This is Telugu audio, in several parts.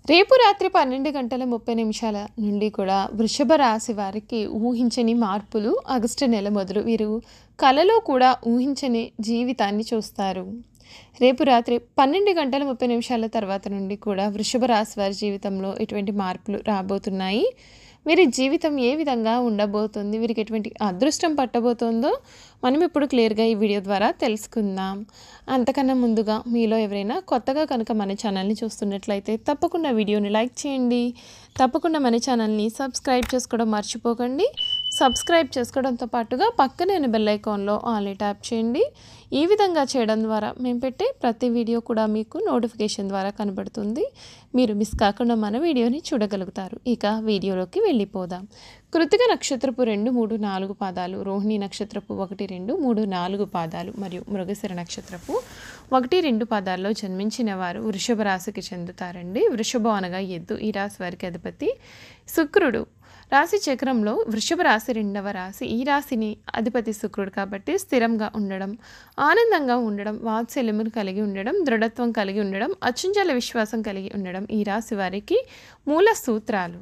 రేపు రాత్రి 12:30 నుండి కూడా వృషభ రాశి వారికి ఊహించని మార్పులు ఆగస్టు నెల మొదలు వీరు కలలో కూడా ఊహించని జీవితాన్ని చూస్తారు. రేపు రాత్రి 12:30 తర్వాత నుండి కూడా వృషభ రాశి వారి జీవితంలో ఎటువంటి మార్పులు రాబోతున్నాయి, వీరి జీవితం ఏ విధంగా ఉండబోతుంది, వీరికి ఎటువంటి అదృష్టం పట్టబోతుందో మనం ఇప్పుడు క్లియర్గా ఈ వీడియో ద్వారా తెలుసుకుందాం. అంతకన్నా ముందుగా మీలో ఎవరైనా కొత్తగా కనుక మన ఛానల్ని చూస్తున్నట్లయితే తప్పకుండా వీడియోని లైక్ చేయండి, తప్పకుండా మన ఛానల్ని సబ్స్క్రైబ్ చేసుకోవడం మర్చిపోకండి. సబ్స్క్రైబ్ చేసుకోవడంతో పాటుగా పక్కనే బెల్ ఐకాన్లో ఆల్ని ట్యాప్ చేయండి. ఈ విధంగా చేయడం ద్వారా మేము పెట్టే ప్రతి వీడియో కూడా మీకు నోటిఫికేషన్ ద్వారా కనబడుతుంది, మీరు మిస్ కాకుండా మన వీడియోని చూడగలుగుతారు. ఇక వీడియోలోకి వెళ్ళిపోదాం. కృతిక నక్షత్రపు 2, 3, 4 పాదాలు, రోహిణి నక్షత్రపు 1, 2, 3, 4 పాదాలు మరియు మృగశిర నక్షత్రపు 1, 2 పాదాల్లో జన్మించిన వారు వృషభ రాశికి చెందుతారండి. వృషభం అనగా ఎద్దు. ఈ రాశి వారికి అధిపతి శుక్రుడు. రాశి చక్రంలో వృషభ రాశి 2వ రాశి. ఈ రాశిని అధిపతి శుక్రుడు కాబట్టి స్థిరంగా ఉండడం, ఆనందంగా ఉండడం, వాత్సల్యమును కలిగి ఉండడం, దృఢత్వం కలిగి ఉండడం, అచంచల విశ్వాసం కలిగి ఉండడం ఈ రాశి వారికి మూల సూత్రాలు.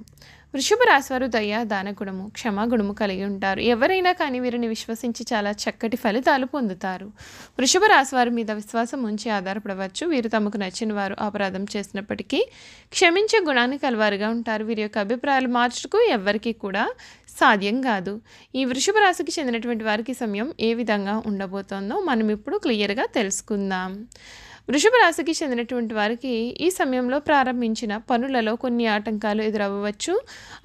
వృషభ రాశి వారు దయ, దానగుణము, క్షమాగుణము కలిగి ఉంటారు. ఎవరైనా కానీ వీరిని విశ్వసించి చాలా చక్కటి ఫలితాలు పొందుతారు. వృషభ రాశి వారి మీద విశ్వాసం ఉంచి ఆధారపడవచ్చు. వీరు తమకు నచ్చిన వారు అపరాధం చేసినప్పటికీ క్షమించే గుణాన్ని కలవారుగా ఉంటారు. వీరి యొక్క అభిప్రాయాలు మార్చుటకు ఎవ్వరికీ కూడా సాధ్యం కాదు. ఈ వృషభ రాశికి చెందినటువంటి వారికి సమయం ఏ విధంగా ఉండబోతోందో మనం ఇప్పుడు క్లియర్గా తెలుసుకుందాం. వృషభ రాశికి చెందినటువంటి వారికి ఈ సమయంలో ప్రారంభించిన పనులలో కొన్ని ఆటంకాలు ఎదురవ్వచ్చు.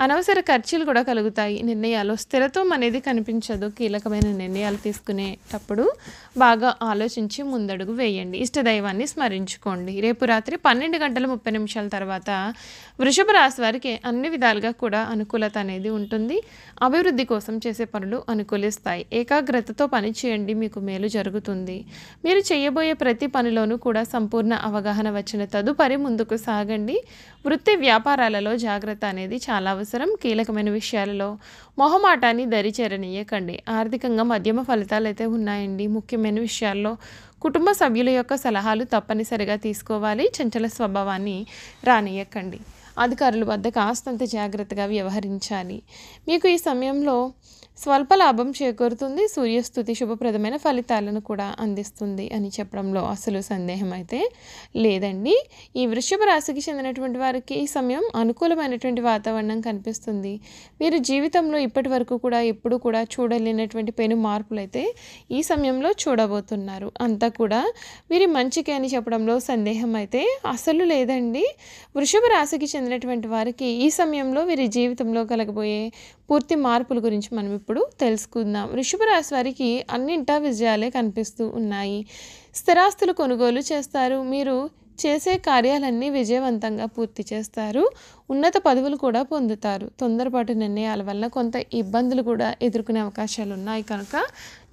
అనవసర ఖర్చులు కూడా కలుగుతాయి. నిర్ణయాలు స్థిరత్వం అనేది కనిపించదు. కీలకమైన నిర్ణయాలు తీసుకునేటప్పుడు బాగా ఆలోచించి ముందడుగు వేయండి. ఇష్టదైవాన్ని స్మరించుకోండి. రేపు రాత్రి 12:30 తర్వాత వృషభ రాశి వారికి అన్ని విధాలుగా కూడా అనుకూలత అనేది ఉంటుంది. అభివృద్ధి కోసం చేసే పనులు అనుకూలిస్తాయి. ఏకాగ్రతతో పని చేయండి, మీకు మేలు జరుగుతుంది. మీరు చేయబోయే ప్రతి పనిలోనూ కూడా సంపూర్ణ అవగాహన వచ్చిన తదుపరి ముందుకు సాగండి. వృత్తి వ్యాపారాలలో జాగ్రత్త అనేది చాలా అవసరం. కీలకమైన విషయాలలో మొహమాటాన్ని దరిచేరనీయకండి. ఆర్థికంగా మధ్యమ ఫలితాలు అయితే ఉన్నాయండి. ముఖ్యమైన విషయాల్లో కుటుంబ సభ్యుల యొక్క సలహాలు తప్పనిసరిగా తీసుకోవాలి. చంచల స్వభావాన్ని రానియకండి. అధికారుల వద్ద కాస్తంత జాగ్రత్తగా వ్యవహరించాలి. మీకు ఈ సమయంలో స్వల్ప లాభం చేకూరుతుంది. సూర్యస్థుతి శుభప్రదమైన ఫలితాలను కూడా అందిస్తుంది అని చెప్పడంలో అసలు సందేహం అయితే లేదండి. ఈ వృషభ రాశికి చెందినటువంటి వారికి ఈ సమయం అనుకూలమైనటువంటి వాతావరణం కనిపిస్తుంది. వీరు జీవితంలో ఇప్పటి వరకు కూడా ఎప్పుడు కూడా చూడలేనటువంటి పెను మార్పులు అయితే ఈ సమయంలో చూడబోతున్నారు. అంతా కూడా వీరి మంచికి అని చెప్పడంలో సందేహం అయితే అసలు లేదండి. వృషభ రాశికి చెందినటువంటి వారికి ఈ సమయంలో వీరి జీవితంలో కలగబోయే పూర్తి మార్పుల గురించి మనం ఇప్పుడు తెలుసుకుందాం. వృషభ రాశి వారికి అన్నింటా విజయాలే కనిపిస్తూ ఉన్నాయి. స్థిరాస్తులు కొనుగోలు చేస్తారు. మీరు చేసే కార్యాలన్నీ విజయవంతంగా పూర్తి చేస్తారు. ఉన్నత పదవులు కూడా పొందుతారు. తొందరపాటు నిర్ణయాల వల్ల కొంత ఇబ్బందులు కూడా ఎదుర్కొనే అవకాశాలు ఉన్నాయి కనుక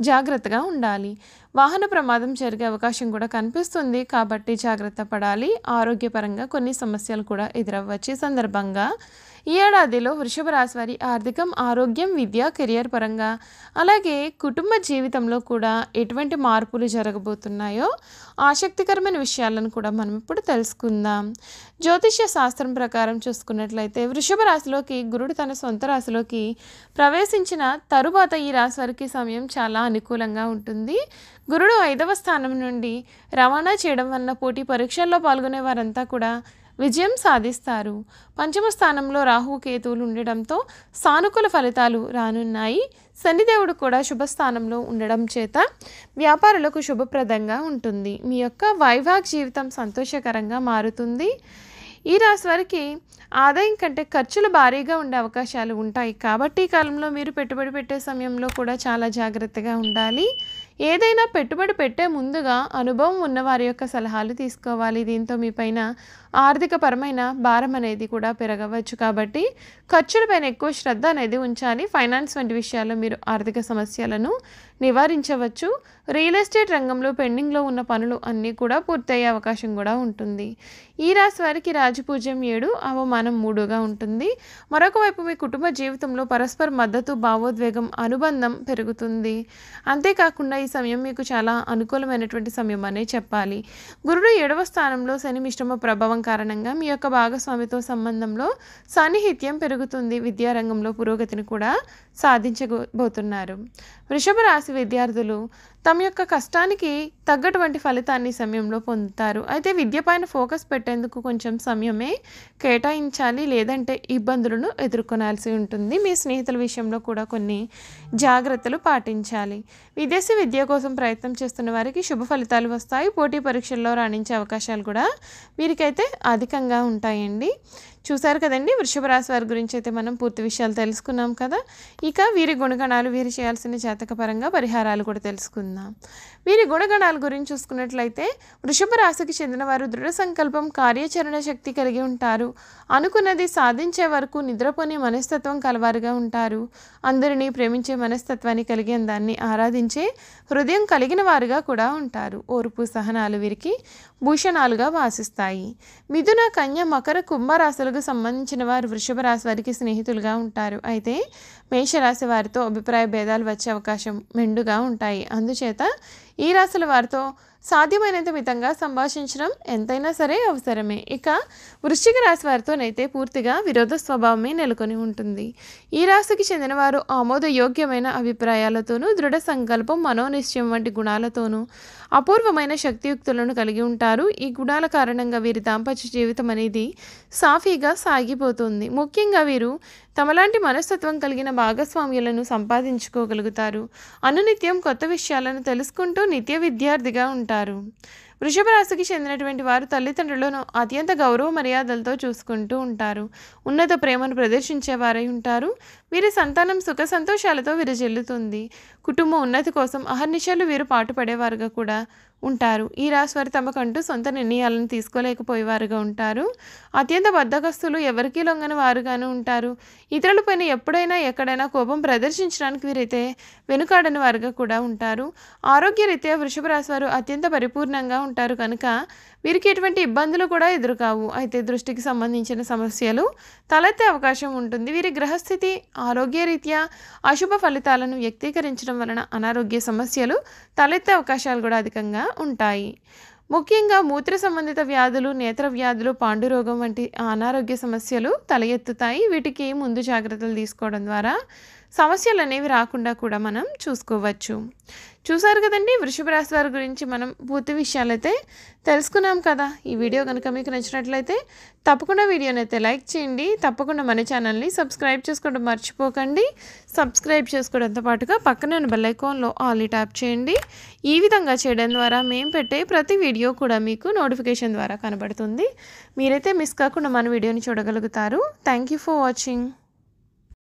జాగ్రత్తగా ఉండాలి. వాహన ప్రమాదం జరిగే అవకాశం కూడా కనిపిస్తుంది కాబట్టి జాగ్రత్త పడాలి. ఆరోగ్యపరంగా కొన్ని సమస్యలు కూడా ఎదురవ్వచ్చు. ఈ సందర్భంగా ఈ ఏడాదిలో వృషభ రాశి వారి ఆర్థికం, ఆరోగ్యం, విద్య, కెరియర్ పరంగా అలాగే కుటుంబ జీవితంలో కూడా ఎటువంటి మార్పులు జరగబోతున్నాయో ఆసక్తికరమైన విషయాలను కూడా మనం ఇప్పుడు తెలుసుకుందాం. జ్యోతిష్య శాస్త్రం ప్రకారం చూసుకున్నట్లయితే వృషభ రాశిలోకి గురుడు తన సొంత రాశిలోకి ప్రవేశించిన తరువాత ఈ రాశి వారికి సమయం చాలా అనుకూలంగా ఉంటుంది. గురుడు 5వ స్థానం నుండి రవాణా చేయడం వలన పోటీ పరీక్షల్లో పాల్గొనే వారంతా కూడా విజయం సాధిస్తారు. 5వ స్థానంలో రాహు, కేతువులు ఉండడంతో సానుకూల ఫలితాలు రానున్నాయి. శనిదేవుడు కూడా శుభస్థానంలో ఉండడం చేత వ్యాపారులకు శుభప్రదంగా ఉంటుంది. మీ యొక్క వైవాహిక జీవితం సంతోషకరంగా మారుతుంది. ఈ రాశి వారికి ఆదాయం కంటే ఖర్చులు భారీగా ఉండే అవకాశాలు ఉంటాయి కాబట్టి ఈ కాలంలో మీరు పెట్టుబడి పెట్టే సమయంలో కూడా చాలా జాగ్రత్తగా ఉండాలి. ఏదైనా పెట్టుబడి పెట్టే ముందుగా అనుభవం ఉన్న వారి యొక్క సలహాలు తీసుకోవాలి. దీంతో మీ పైన ఆర్థికపరమైన భారం అనేది కూడా పెరగవచ్చు కాబట్టి ఖర్చులపైన ఎక్కువ శ్రద్ధ అనేది ఉంచాలి. ఫైనాన్స్ వంటి విషయాల్లో మీరు ఆర్థిక సమస్యలను నివారించవచ్చు. రియల్ ఎస్టేట్ రంగంలో పెండింగ్లో ఉన్న పనులు అన్నీ కూడా పూర్తయ్యే అవకాశం కూడా ఉంటుంది. ఈ రాశి వారికి రాజపూజ్యం 7, అవమానం 3గా ఉంటుంది. మరొక వైపు మీ కుటుంబ జీవితంలో పరస్పర మద్దతు, భావోద్వేగం, అనుబంధం పెరుగుతుంది. అంతేకాకుండా ఈ సమయం మీకు చాలా అనుకూలమైనటువంటి సమయం అనే చెప్పాలి. గురుడు 7వ స్థానంలో శని మిశ్రమ ప్రభావం కారణంగా మీ యొక్క భాగస్వామితో సంబంధంలో సాన్నిహిత్యం పెరుగుతుంది. విద్యారంగంలో పురోగతిని కూడా సాధించబోతున్నారు. వృషభ రాశి విద్యార్థులు తమ యొక్క కష్టానికి తగ్గటువంటి ఫలితాన్ని సమయంలో పొందుతారు. అయితే విద్య పైన ఫోకస్ పెట్టేందుకు కొంచెం సమయమే కేటాయించాలి, లేదంటే ఇబ్బందులను ఎదుర్కొనాల్సి ఉంటుంది. మీ స్నేహితుల విషయంలో కూడా కొన్ని జాగ్రత్తలు పాటించాలి. విదేశీ విద్య కోసం ప్రయత్నం చేస్తున్న వారికి శుభ ఫలితాలు వస్తాయి. పోటీ పరీక్షల్లో రాణించే అవకాశాలు కూడా వీరికైతే అధికంగా ఉంటాయండి. చూశారు కదండి, వృషభ రాశి వారి గురించి అయితే మనం పూర్తి విషయాలు తెలుసుకున్నాం కదా. ఇక వీరి గుణగణాలు, వీరు చేయాల్సిన జాతకపరంగా పరిహారాలు కూడా తెలుసుకుందాం. వీరి గుణగణాల గురించి చూసుకున్నట్లయితే వృషభ రాశికి చెందిన వారు దృఢ సంకల్పం, కార్యాచరణ శక్తి కలిగి ఉంటారు. అనుకున్నది సాధించే వరకు నిద్రపోని మనస్తత్వం కలవారుగా ఉంటారు. అందరినీ ప్రేమించే మనస్తత్వాన్ని కలిగి దాన్ని ఆరాధించే హృదయం కలిగిన వారుగా కూడా ఉంటారు. ఓర్పు, సహనాలు వీరికి భూషణాలుగా భాసిస్తాయి. మిథున, కన్య, మకర, కుంభరాశులకు సంబంధించిన వారు వృషభ రాశి వారికి స్నేహితులుగా ఉంటారు. అయితే మేషరాశి వారితో అభిప్రాయ భేదాలు వచ్చే అవకాశం మెండుగా ఉంటాయి. అందుచేత ఈ రాశుల వారితో సాధ్యమైనంత మితంగా సంభాషించడం ఎంతైనా సరే అవసరమే. ఇక వృశ్చిక రాశి వారితోనైతే పూర్తిగా విరోధ స్వభావమే నెలకొని ఉంటుంది. ఈ రాశికి చెందిన వారు ఆమోదయోగ్యమైన అభిప్రాయాలతోనూ, దృఢ సంకల్పం, మనోనిశ్చయం వంటి గుణాలతోనూ అపూర్వమైన శక్తియుక్తులను కలిగి ఉంటారు. ఈ గుణాల కారణంగా వీరి దాంపత్య జీవితం అనేది సాఫీగా సాగిపోతుంది. ముఖ్యంగా వీరు తమలాంటి మనస్తత్వం కలిగిన భాగస్వామ్యులను సంపాదించుకోగలుగుతారు. అనునిత్యం కొత్త విషయాలను తెలుసుకుంటూ నిత్య విద్యార్థిగా ఉంటారు. వృషభ రాశికి చెందినటువంటి వారు తల్లిదండ్రులను అత్యంత గౌరవ మర్యాదలతో చూసుకుంటూ ఉంటారు. ఉన్నత ప్రేమను ప్రదర్శించేవారై ఉంటారు. వీరి సంతానం సుఖ సంతోషాలతో విరజిల్లుతుంది. కుటుంబ ఉన్నతి కోసం అహర్నిశలు వీరు పాటుపడేవారుగా కూడా ఉంటారు. ఈ రాశి వారు తమకంటూ సొంత నిర్ణయాలను తీసుకోలేకపోయేవారుగా ఉంటారు. అత్యంత బద్ధకస్తులు, ఎవరికీ లొంగని వారుగాను ఉంటారు. ఇతరులపైన ఎప్పుడైనా ఎక్కడైనా కోపం ప్రదర్శించడానికి వీరైతే వెనుకాడని వారుగా కూడా ఉంటారు. ఆరోగ్యరీత్యా వృషభ రాశి వారు అత్యంత పరిపూర్ణంగా ఉంటారు కనుక వీరికి ఎటువంటి ఇబ్బందులు కూడా ఎదురుకావు. అయితే దృష్టికి సంబంధించిన సమస్యలు తలెత్తే అవకాశం ఉంటుంది. వీరి గ్రహస్థితి ఆరోగ్యరీత్యా అశుభ ఫలితాలను వ్యక్తీకరించడం వలన అనారోగ్య సమస్యలు తలెత్తే అవకాశాలు కూడా అధికంగా ఉంటాయి. ముఖ్యంగా మూత్ర సంబంధిత వ్యాధులు, నేత్ర వ్యాధులు, పాండురోగం వంటి అనారోగ్య సమస్యలు తల ఎత్తుతాయి. వీటికి ముందు జాగ్రత్తలు తీసుకోవడం ద్వారా సమస్యలు అనేవి రాకుండా కూడా మనం చూసుకోవచ్చు. చూసారు కదండి, వృషభ రాశి వారి గురించి మనం పూర్తి విషయాలైతే తెలుసుకున్నాం కదా. ఈ వీడియో కనుక మీకు నచ్చినట్లయితే తప్పకుండా వీడియోని అయితే లైక్ చేయండి. తప్పకుండా మన ఛానల్ని సబ్స్క్రైబ్ చేసుకోవడం మర్చిపోకండి. సబ్స్క్రైబ్ చేసుకోవడంతో పాటుగా పక్కన బెల్ ఐకాన్లో ఆల్ ట్యాప్ చేయండి. ఈ విధంగా చేయడం ద్వారా మేము పెట్టే ప్రతి వీడియో కూడా మీకు నోటిఫికేషన్ ద్వారా కనబడుతుంది. మీరైతే మిస్ కాకుండా మన వీడియోని చూడగలుగుతారు. Thank you for watching.